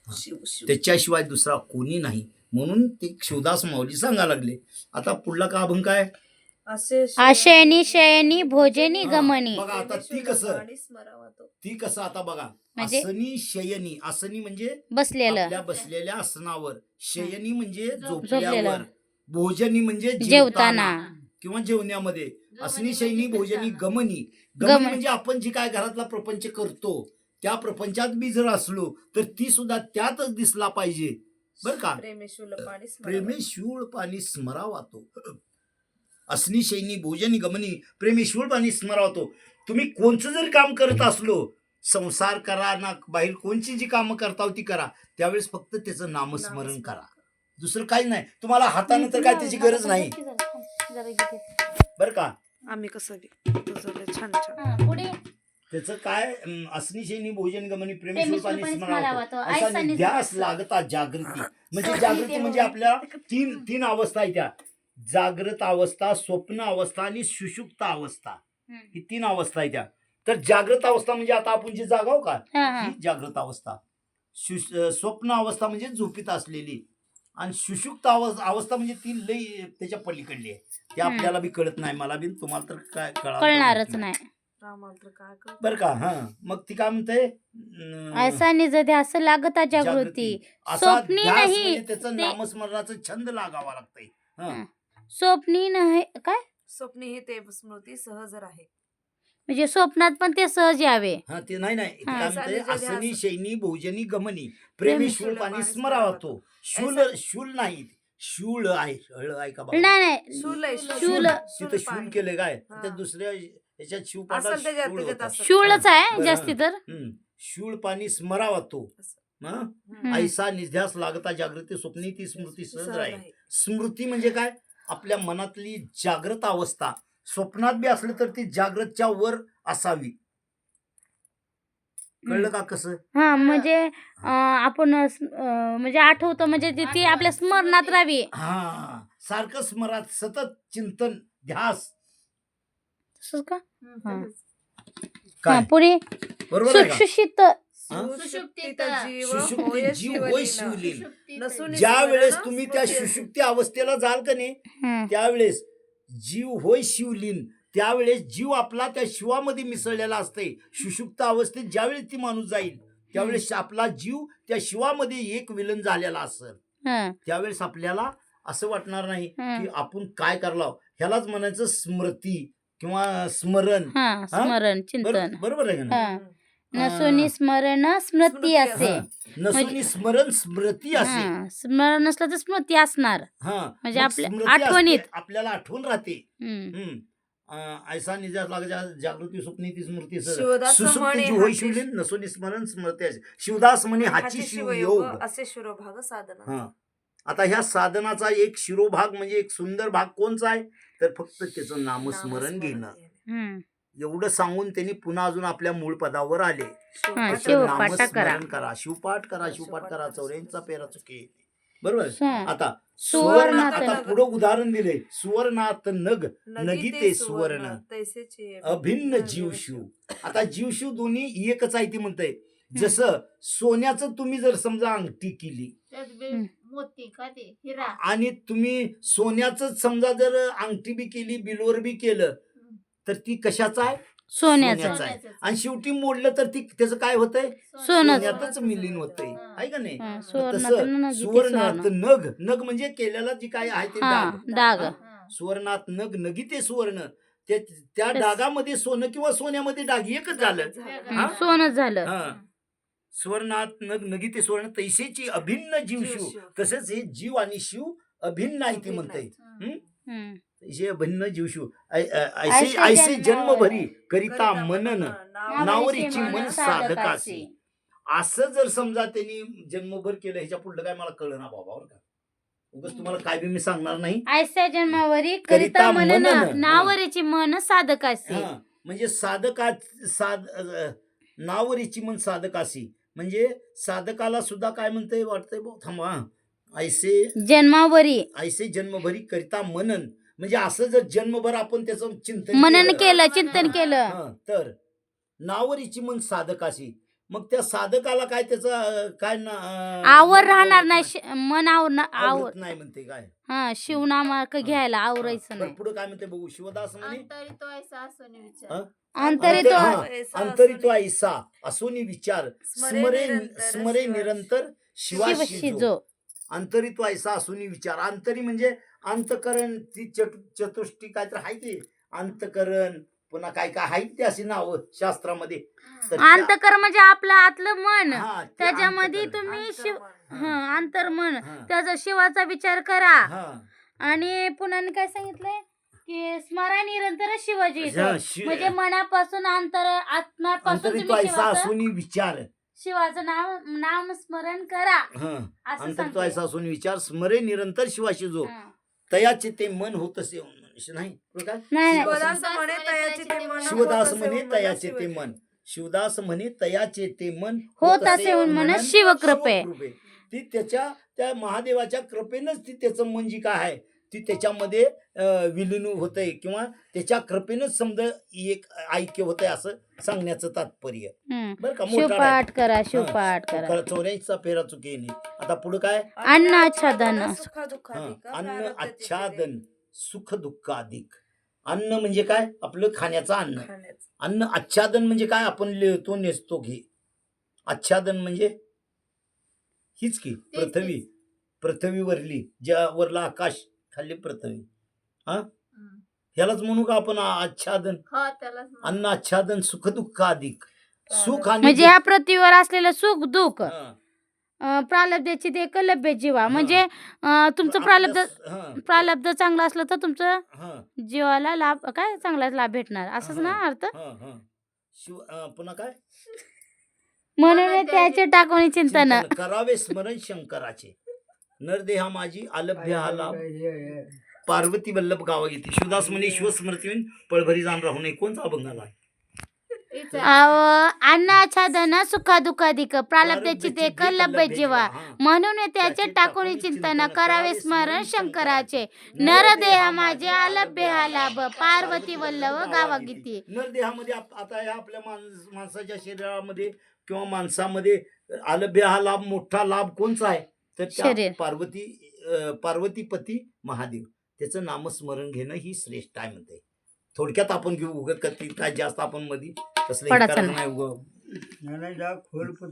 त्याच्याशिवाय दुसरा कोणी नाही, म्हणून ते शिवदास माऊली सांगायला लागले. आता पुढला का अभंग काय? आशयनी शयनी भोजनी गमनी. बघा आता ती कसं आता बघा, म्हणजे आसनी शयनी, आसनी म्हणजे बसलेलं, आपल्या बसलेल्या आसनावर, शयनी म्हणजे झोपलेलं, झोपल्यावर, भोजनी म्हणजे जेवताना किंवा जेवण्यामध्ये, असनी शयनी भोजनी गमनी. गमनी म्हणजे आपण जी काय घरातला प्रपंच करतो त्या प्रपंचात बी जर असलो तर ती सुद्धा त्यातच दिसला पाहिजे, बर का. प्रेमे शूळ पाणी स्मरावातो, असनी शैनी भोजनी गमनी, प्रेमी शूळ पाणी स्मरावतो. तुम्ही कोणचं जरी काम करत असलो, संसार करा ना बाहेर कोणची जी कामं करता ती करा, त्यावेळेस फक्त त्याचं नामस्मरण करा, दुसरं काही नाही. तुम्हाला हाताने तर काय त्याची गरज नाही, बर का. आम्ही कसं छान छान पुढे त्याचं काय, असनी शैनी भोजन गमनी प्रेमेश्वर पाणी स्मरावतो, असा ध्यास लागता जागृती. म्हणजे जागृती म्हणजे आपल्या तीन अवस्था आहेत त्या, जागृत अवस्था, स्वप्न अवस्था आणि सुषुप्त अवस्था, ही 3 अवस्था आहेत त्या. तर जागृत अवस्था म्हणजे आता आपण जे जागाव का, ही जागृत अवस्था. स्वप्न अवस्था म्हणजे झोपीत असलेली, आणि सुषुप्त अवस्था म्हणजे ती लई त्याच्या पलीकडली आहे, ते आपल्याला बी कळत नाही, मला बी तुम्हाला तर काय कळणारच नाही, बर का. हा मग ती काय म्हणते, ऐसा निज ध्यास लागता जागृती, स्वप्नी नाही, त्याचं नामस्मरणाचं छंद लागावा लागतंय. स्वप्नी नाही काय, स्वप्नी ही ते स्मृती सहज आहे, म्हणजे स्वप्नात पण ते सहज यावे. हा ते नाही काय म्हणते, असनी शैनी भोजनी गमनी प्रेमी शूळ पाणी स्मरावतो. शूल नाही, शूळ आहे, आहे का बाबा, नाही शूल तिथं शूल केलंय काय, त्या दुसऱ्या याच्यात शिवपाठात शूळच आहे जास्ती तर. शूळ पाणी स्मरावतो, ऐसा निध्यास लागता जागृती, स्वप्नी ती स्मृती सहज आहे. स्मृती म्हणजे काय, आपल्या मनातली जागृत अवस्था, स्वप्नात बी असलं तर ती जागृतच्या वर असावी, कळलं का कसं. हा म्हणजे आपण म्हणजे आठवतो, म्हणजे ती आपल्या स्मरणात राहावी. हा सारखं स्मरात, सतत चिंतन ध्यास, तसंच का. काय पुढे बरोबर आहे का? सुषुप्त सुषुप्तीत सुषुप्ती जीव होय शिवलीन. ज्या वेळेस तुम्ही त्या सुषुप्ती अवस्थेला जाल का नाही, त्यावेळेस जीव होय शिवलीन, त्यावेळेस जीव आपला त्या शिवामध्ये मिसळलेला असते. सुषुप्त अवस्थेत ज्यावेळेस ती माणूस जाईल त्यावेळेस आपला जीव त्या शिवामध्ये एक विलीन झालेला असेल, त्यावेळेस आपल्याला असं वाटणार नाही की आपण काय करलो, ह्यालाच म्हणायचं स्मृती किंवा स्मरण, स्मरण चिंतन. बरोबर आहे का. नसोनी स्मरण स्मृती असे, नसोनी स्मरण स्मृती असे, स्मरण नसलं तर स्मृती असणार, म्हणजे आपल्या आठवणीत आपल्याला आठवण राहते. ऐसा निजास लागा जागृती स्वप्नी ती स्मृती सुसुप्ती होय शिवलीन, नसोनी स्मरण स्मृती असे. शिवदास म्हणे हाची शिवयोग असे शिरोभाग साधना. आता ह्या साधनाचा एक शिरोभाग म्हणजे एक सुंदर भाग कोणचा आहे, तर फक्त त्याचं नामस्मरण घेणं. एवढं सांगून त्यांनी पुन्हा अजून आपल्या मूळ पदावर आले. नामस्मरण करा, शिवपाठ करा, शिवपाठ करा, 84 पेरा चुके, बरोबर. आता सुवर्ण, आता पुढे उदाहरण दिले, सुवर्णात नग नगिते सुवर्ण, अभिन्न जीवशिव. आता जीवशिव दोन्ही एकच आहे ती म्हणते. जसं सोन्याचं तुम्ही जर समजा अंगठी केली आणि तुम्ही सोन्याच समजा जर अंगठी बी केली, बिलवर बी केलं, तर ती कशाचं आहे, सोन्याचं आहे. आणि शेवटी मोडलं तर ती त्याचं काय होतंय, सोन्यातच मिलीन होतंय, आहे का नाही. तसं सुवर्णात नग, नग म्हणजे केलेला जी काय आहे ते डाग, सुवर्णात नग नगिते सुवर्ण, त्या डागामध्ये सोनं किंवा सोन्यामध्ये डाग एकच झालं, सोनं झालं. सुवर्णात नग नगिते सुवर्ण, तैसेची अभिन्न जीवशिव. तसेच हे जीव आणि शिव अभिन्न आहे ती म्हणताय. जे भिन्न जीवशिव ऐसे ऐसे जन्मभरी करिता मनन, नावरीची मन साधकासी. असं जर समजा त्यांनी जन्मभर केलं, ह्याच्या पुढलं काय मला कळलं ना बाबा, का उगाच तुम्हाला काय बी मी सांगणार नाही. ऐसे जन्मावरी करिता मनन, नावरीची मन साधकासी. म्हणजे साधका नावरीची मन साधकासी म्हणजे साधकाला सुद्धा काय म्हणतंय वाटतंय थांबा, ऐसे जन्मावरी, ऐसे जन्मभरी करिता मनन म्हणजे असं जर जन्मभर आपण त्याचं चिंतन मनन केलं, चिंतन केलं, तर नावरीची मन साधकाशी मग त्या साधकाला काय त्याचं काय आवर राहणार नाही, मन आवर आवरत नाही म्हणते काय. हा शिवनाम घ्यायला आवरायचं नाही. पुढे काय म्हणते बघू. शिवदास म्हणे अंतरितो अंतरितो ऐसा असूनी विचार स्मरे स्मरे निरंतर शिवाशी शिवशी जो. जो. अंतरितो ऐसा असूनी विचार. अंतरी म्हणजे अंतकरण, ती चतुष्टी काय तर आहे ते अंतकरण, पुन्हा काय काय आहेत ते अशी नाव शास्त्रामध्ये. तर त्या- अंतकर म्हणजे आपलं आतलं मन, हा, ते त्याच्यामध्ये अंतकरण. तुम्ही शिव अंतर्मन. अंतर्मन हा, त्याचा शिवाचा विचार करा. हा. आणि पुन्हा काय सांगितलंय की स्मरा निरंतर शिवाजी हा, इथं. म्हणजे मनापासून आत्म्यापासून अंतरितो तुम्ही ऐसा असूनी विचार. शिवाचं नाम स्मरण करा हा, असं अंतरितो सांगतोय. ऐसा असूनी विचार स्मरे निरंतर शिवाशी जो. हा. तयाचे ते मन होत असे नाही काय नाही, नाही. शिवदास म्हणे तयाचे ते मन शिवदास होत म्हणे असे तयाचे मन ते मन. शिवदास म्हणे तयाचे ते मन होत असे मन शिवकृपे. शिवकृपे. ती त्या महादेवाच्या कृपेनंच ती त्याचं मन जी काय आहे ती त्याच्यामध्ये विलीन होतंय किंवा त्याच्या कृपेनंच समजा एक ऐक्य होतंय असं सांगण्याचं तात्पर्य. हम्म. बरं का. मोठा शिवपाठ करा, शिवपाठ करा. 84चा पेरा चुके नाही. आता पुढे काय. अन्न आच्छादन. अन्न आच्छादन सुख दुःखाधिक. अन्न म्हणजे काय आपलं खाण्याचं अन्न. अन्न आच्छादन म्हणजे काय आपण लिहितो नेसतो घे. आच्छादन म्हणजे हीच की पृथ्वी, पृथ्वीवरली ज्या वरला आकाश खाली पृथ्वी. हा ह्यालाच म्हणू का आपण आच्छादन. अन्न आच्छादन सुख दुःख अधिक. सुख आणि म्हणजे ह्या पृथ्वीवर असलेलं सुख दुःख हा. प्रालब्धाची ते एकलभ्य जीवा. म्हणजे तुमचं प्रालब्ध चांगलं असलं तर तुमचं हा, जीवाला लाभ काय चांगलाच लाभ भेटणार असंच ना अर्थ. हा, हा. पुन्हा काय म्हणून त्याचे टाकून चिंतन. चिंतन करावे स्मरण शंकराचे. नरदेहा माझी आलभ्य हा लाभ पार्वती वल्लभ गावा येते. शिवदास म्हणे शिवस्मृती पळभरी जाण राहू नये. कोणता अभंग आला. अन्न आच्छादन सुखा दुःखाधिक प्रालब्धाची ते एकलभ्य जीवा. म्हणून त्याचे टाकून चिंतन करावे स्मरण शंकराचे. नरदेह माझे आलभ्य हा लाभ पार्वती वल्लभ गावा गीती. नरदेहामध्ये आता या आपल्या माणसाच्या शरीरामध्ये किंवा माणसामध्ये आलभ्य हा लाभ मोठा लाभ कोणचा आहे तर त्या शरीर. पार्वतीपती महादेव. त्याचं नामस्मरण घेणं ही श्रेष्ठ आहे म्हणते. थोडक्यात आपण घेऊ. उगत काय जास्त आपण मध्ये तसलं हे पडायचं करायचं नाही. नाही. उगं